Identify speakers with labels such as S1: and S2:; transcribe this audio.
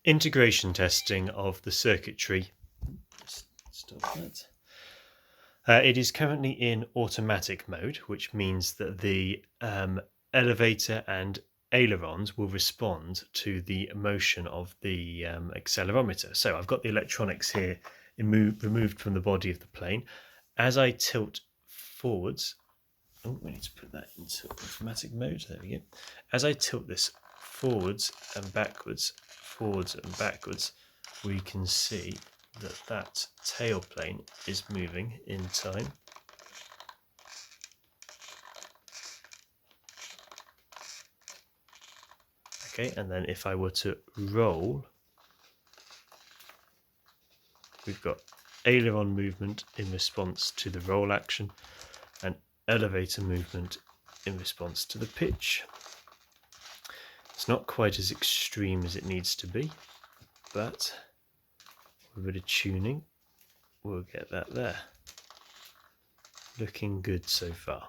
S1: integration testing of the circuitry. Stop that. It is currently in automatic mode, which means that the elevator and ailerons will respond to the motion of the accelerometer. So I've got the electronics here removed from the body of the plane. As I tilt forwards, we need to put that into automatic mode. There we go. As I tilt this forwards and backwards, we can see that tail plane is moving in time. Okay, and then if I were to roll, we've got aileron movement in response to the roll action and elevator movement in response to the pitch. It's not quite as extreme as it needs to be, but with a bit of tuning, we'll get that there. Looking good so far.